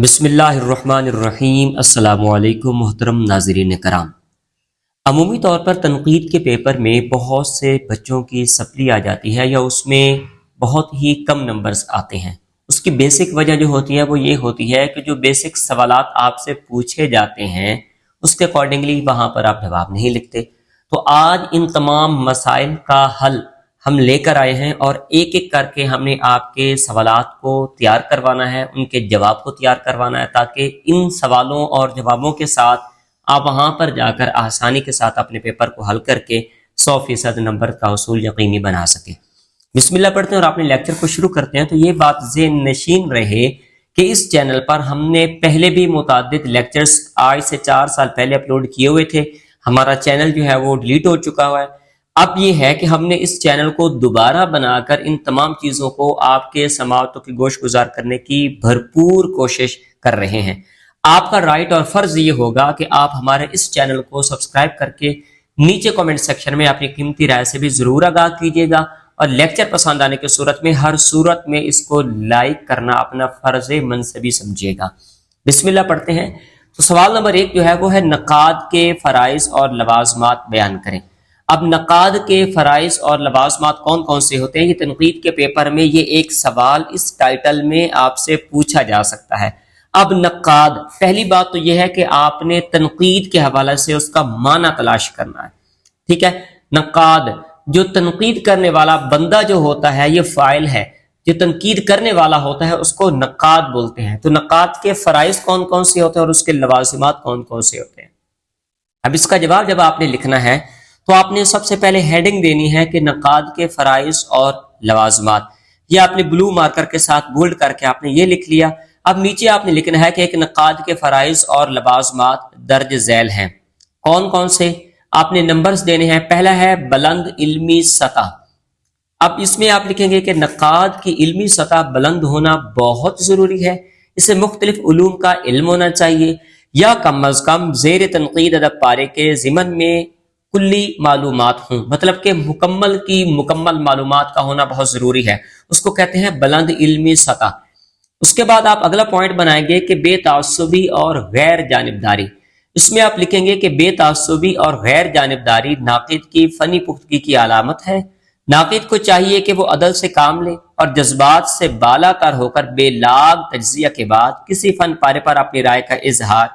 بسم اللہ الرحمن الرحیم۔ السلام علیکم محترم ناظرین کرام۔ عمومی طور پر تنقید کے پیپر میں بہت سے بچوں کی سپلی آ جاتی ہے یا اس میں بہت ہی کم نمبرز آتے ہیں۔ اس کی بیسک وجہ جو ہوتی ہے وہ یہ ہوتی ہے کہ جو بیسک سوالات آپ سے پوچھے جاتے ہیں اس کے اکارڈنگلی وہاں پر آپ جواب نہیں لکھتے۔ تو آج ان تمام مسائل کا حل ہم لے کر آئے ہیں اور ایک ایک کر کے ہم نے آپ کے سوالات کو تیار کروانا ہے، ان کے جواب کو تیار کروانا ہے، تاکہ ان سوالوں اور جوابوں کے ساتھ آپ وہاں پر جا کر آسانی کے ساتھ اپنے پیپر کو حل کر کے 100% نمبر کا حصول یقینی بنا سکیں۔ بسم اللہ پڑھتے ہیں اور اپنے لیکچر کو شروع کرتے ہیں۔ تو یہ بات ذہن نشین رہے کہ اس چینل پر ہم نے پہلے بھی متعدد لیکچرز آج سے 4 سال پہلے اپلوڈ کیے ہوئے تھے۔ ہمارا چینل جو ہے وہ ڈیلیٹ ہو چکا ہوا ہے۔ اب یہ ہے کہ ہم نے اس چینل کو دوبارہ بنا کر ان تمام چیزوں کو آپ کے سماعتوں کی گوش گزار کرنے کی بھرپور کوشش کر رہے ہیں۔ آپ کا رائٹ اور فرض یہ ہوگا کہ آپ ہمارے اس چینل کو سبسکرائب کر کے نیچے کمنٹ سیکشن میں اپنی قیمتی رائے سے بھی ضرور آگاہ کیجیے گا، اور لیکچر پسند آنے کی صورت میں ہر صورت میں اس کو لائک کرنا اپنا فرض منصبی سمجھیے گا۔ بسم اللہ پڑھتے ہیں۔ تو سوال نمبر 1 جو ہے وہ ہے نقاد کے فرائض اور لوازمات بیان کریں۔ اب نقاد کے فرائض اور لوازمات کون کون سے ہوتے ہیں؟ یہ تنقید کے پیپر میں یہ ایک سوال اس ٹائٹل میں آپ سے پوچھا جا سکتا ہے۔ اب نقاد، پہلی بات تو یہ ہے کہ آپ نے تنقید کے حوالے سے اس کا معنی تلاش کرنا ہے، ٹھیک ہے۔ نقاد، جو تنقید کرنے والا بندہ جو ہوتا ہے یہ فاعل ہے، جو تنقید کرنے والا ہوتا ہے اس کو نقاد بولتے ہیں۔ تو نقاد کے فرائض کون کون سے ہوتے ہیں اور اس کے لوازمات کون کون سے ہوتے ہیں؟ اب اس کا جواب جب آپ نے لکھنا ہے تو آپ نے سب سے پہلے ہیڈنگ دینی ہے کہ نقاد کے فرائض اور لوازمات۔ یہ آپ نے بلو مارکر کے ساتھ بولڈ کر کے آپ نے یہ لکھ لیا۔ اب نیچے آپ نے لکھنا ہے کہ ایک نقاد کے فرائض اور لوازمات درج ذیل ہیں۔ کون کون سے؟ آپ نے نمبرز دینے ہیں۔ پہلا ہے بلند علمی سطح۔ اب اس میں آپ لکھیں گے کہ نقاد کی علمی سطح بلند ہونا بہت ضروری ہے، اسے مختلف علوم کا علم ہونا چاہیے، یا کم از کم زیر تنقید ادب پارے کے ضمن میں کلی معلومات ہوں، مطلب کہ مکمل معلومات کا ہونا بہت ضروری ہے، اس کو کہتے ہیں بلند علمی سطح۔ اس کے بعد آپ اگلا پوائنٹ بنائیں گے کہ بے تعصبی اور غیر جانبداری۔ اس میں آپ لکھیں گے کہ بے تعصبی اور غیر جانبداری ناقد کی فنی پختگی کی علامت ہے۔ ناقد کو چاہیے کہ وہ عدل سے کام لے اور جذبات سے بالا تر ہو کر بے لاگ تجزیہ کے بعد کسی فن پارے پر اپنی رائے کا اظہار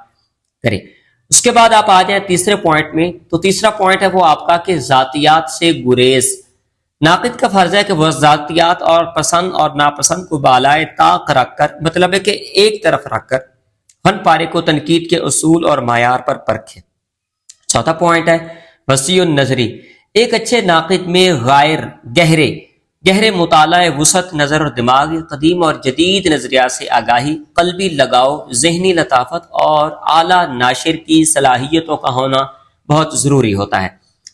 کرے۔ اس کے بعد آپ آ جائیں تیسرے پوائنٹ میں۔ تو تیسرا پوائنٹ ہے وہ آپ کا کہ ذاتیات سے گریز۔ ناقد کا فرض ہے کہ وہ ذاتیات اور پسند اور ناپسند کو بالائے طاق رکھ کر، مطلب ہے کہ ایک طرف رکھ کر فن پارے کو تنقید کے اصول اور معیار پر پرکھے۔ چوتھا پوائنٹ ہے وسیع النظری۔ ایک اچھے ناقد میں گہرے مطالعہ، وسعت نظر اور دماغ، قدیم اور جدید نظریات سے آگاہی، قلبی لگاؤ، ذہنی لطافت اور اعلیٰ ناشر کی صلاحیتوں کا ہونا بہت ضروری ہوتا ہے۔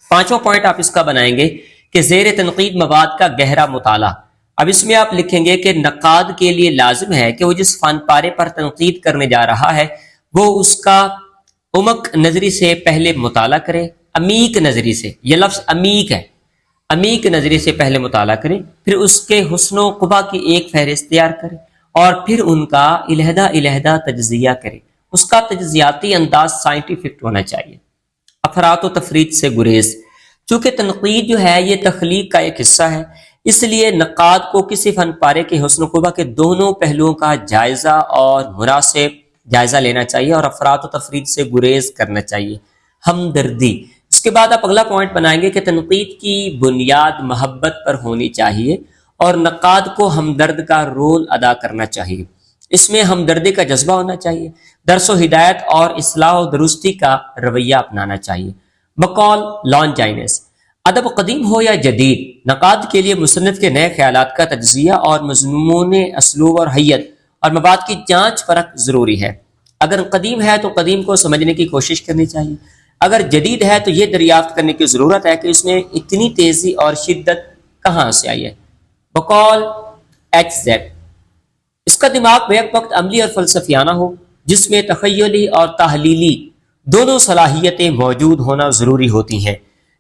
پانچواں پوائنٹ آپ اس کا بنائیں گے کہ زیر تنقید مواد کا گہرا مطالعہ۔ اب اس میں آپ لکھیں گے کہ نقاد کے لیے لازم ہے کہ وہ جس فن پارے پر تنقید کرنے جا رہا ہے وہ اس کا عمق نظری سے پہلے مطالعہ کرے، عمیق نظری سے، یہ لفظ عمیق ہے، عمیق نظری سے پہلے مطالعہ کرے، پھر اس کے حسن و قبح کی ایک فہرست تیار کرے اور پھر ان کا علیحدہ تجزیہ کرے۔ اس کا تجزیاتی انداز سائنٹیفک ہونا چاہیے۔ افراط و تفریط سے گریز۔ چونکہ تنقید جو ہے یہ تخلیق کا ایک حصہ ہے، اس لیے نقاد کو کسی فن پارے کے حسن و قبح کے دونوں پہلوؤں کا جائزہ اور مناسب جائزہ لینا چاہیے اور افراط و تفریط سے گریز کرنا چاہیے۔ ہمدردی۔ اس کے بعد آپ اگلا پوائنٹ بنائیں گے کہ تنقید کی بنیاد محبت پر ہونی چاہیے اور نقاد کو ہمدرد کا رول ادا کرنا چاہیے۔ اس میں ہمدردی کا جذبہ ہونا چاہیے، درس و ہدایت اور اصلاح و درستی کا رویہ اپنانا چاہیے۔ بقول لانجائنس۔ ادب قدیم ہو یا جدید، نقاد کے لیے مصنف کے نئے خیالات کا تجزیہ اور مضمون اسلوب اور حیت اور مواد کی جانچ پرکھ ضروری ہے۔ اگر قدیم ہے تو قدیم کو سمجھنے کی کوشش کرنی چاہیے، اگر جدید ہے تو یہ دریافت کرنے کی ضرورت ہے کہ اس میں اتنی تیزی اور شدت کہاں سے آئی ہے۔ بقول ایچ زیڈ۔ اس کا دماغ بیک وقت عملی اور فلسفیانہ ہو، جس میں تخیلی اور تحلیلی دونوں صلاحیتیں موجود ہونا ضروری ہوتی ہیں۔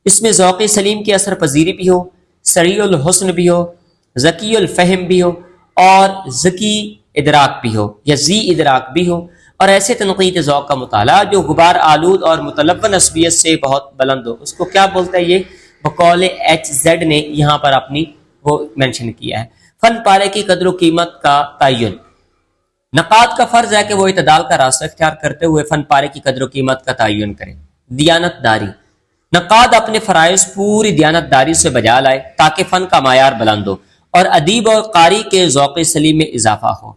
اس میں ذوق سلیم کی اثر پذیری بھی ہو، سریع الحسن بھی ہو، ذکی الفہم بھی ہو اور ذکی ادراک بھی ہو یا ذی ادراک بھی ہو، اور ایسے تنقید ذوق کا مطالعہ جو غبار آلود اور متلون عصبیت سے بہت بلند ہو، اس کو کیا بولتا ہے؟ یہ بقول ایچ زیڈ نے یہاں پر اپنی وہ مینشن کیا ہے۔ فن پارے کی قدر و قیمت کا تعین، نقاد کا فرض ہے کہ وہ اعتدال کا راستہ اختیار کرتے ہوئے فن پارے کی قدر و قیمت کا تعین کرے۔ دیانت داری، نقاد اپنے فرائض پوری دیانت داری سے بجا لائے تاکہ فن کا معیار بلند ہو اور ادیب اور قاری کے ذوق سلیم میں اضافہ ہو۔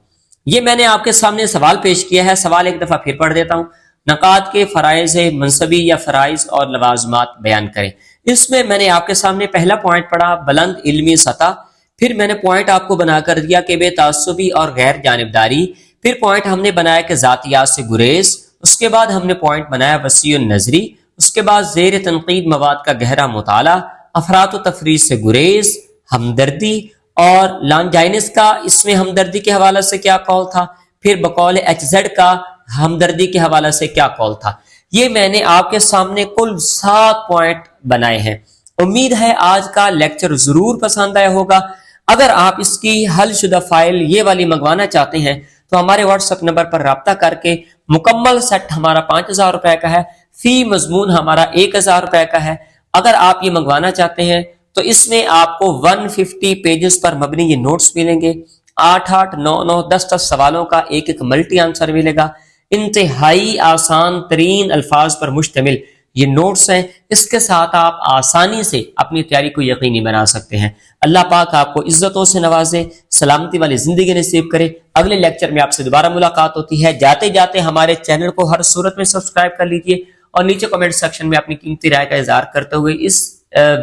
یہ میں نے آپ کے سامنے سوال پیش کیا ہے، سوال ایک دفعہ پھر پڑھ دیتا ہوں۔ نقاد کے فرائض منصبی یا فرائض اور لوازمات بیان کریں۔ اس میں نے آپ کے سامنے پہلا پوائنٹ پڑھا بلند علمی سطح، پھر میں نے پوائنٹ آپ کو بنا کر دیا کہ بے تعصبی اور غیر جانبداری، پھر پوائنٹ ہم نے بنایا کہ ذاتیات سے گریز، اس کے بعد ہم نے پوائنٹ بنایا وسیع النظری، اس کے بعد زیر تنقید مواد کا گہرا مطالعہ، افراط و تفریط سے گریز، ہمدردی اور لانجائنس کا اس میں ہمدردی کے حوالے سے کیا قول تھا، پھر بقول ایچ زیڈ کا ہمدردی کے حوالے سے کیا قول تھا۔ یہ میں نے آپ کے سامنے کل 7 پوائنٹ بنائے ہیں۔ امید ہے آج کا لیکچر ضرور پسند آیا ہوگا۔ اگر آپ اس کی حل شدہ فائل یہ والی منگوانا چاہتے ہیں تو ہمارے واٹس ایپ نمبر پر رابطہ کر کے، مکمل سیٹ ہمارا 5000 روپے کا ہے، فی مضمون ہمارا 1000 روپے کا ہے۔ اگر آپ یہ منگوانا چاہتے ہیں تو اس میں آپ کو 150 پیجز پر مبنی یہ نوٹس ملیں گے، 8 9 10 سوالوں کا ایک ملٹی آنسر ملے گا، انتہائی آسان ترین الفاظ پر مشتمل یہ نوٹس ہیں۔ اس کے ساتھ آپ آسانی سے اپنی تیاری کو یقینی بنا سکتے ہیں۔ اللہ پاک آپ کو عزتوں سے نوازے، سلامتی والی زندگی نصیب کرے۔ اگلے لیکچر میں آپ سے دوبارہ ملاقات ہوتی ہے۔ جاتے جاتے ہمارے چینل کو ہر صورت میں سبسکرائب کر لیجئے اور نیچے کمنٹ سیکشن میں اپنی قیمتی رائے کا اظہار کرتے ہوئے اس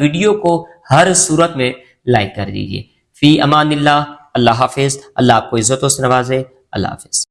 ویڈیو کو ہر صورت میں لائک کر دیجئے۔ فی امان اللہ، اللہ حافظ۔ اللہ آپ کو عزتوں سے نوازے۔ اللہ حافظ۔